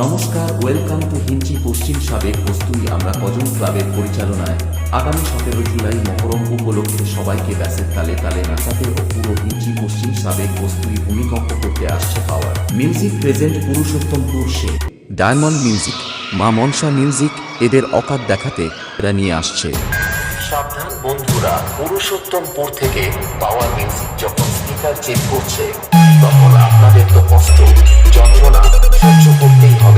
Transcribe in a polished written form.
নমস্কার, welcome to হিঞ্চি পশ্চিম সাবেক কস্তুরী। আমরা কজন ক্লাবের পরিচালনায় আগামী 17 জুলাই মহরম উপলক্ষে সবাইকে ব্যাসের তালে তালে নাচাতে ও পুরো হিঞ্চি পশ্চিম সাবেক কস্তুরী ভূমিকম্প করতে আসছে পাওয়ার মিউজিক প্রেজেন্ট পুরুষোত্তমপুর সে ডায়মন্ড মিউজিক, মা মনসা মিউজিক এদের অকাত দেখাতে এরা নিয়ে আসছে। সাবধান বন্ধুরা, পুরুষোত্তমপুর থেকে পাওয়ার মিউজিক যখন স্পিকার চেক করছে তখন আপনাদের তো কষ্ট যন্ত্রণা সহ্য করতেই হবে।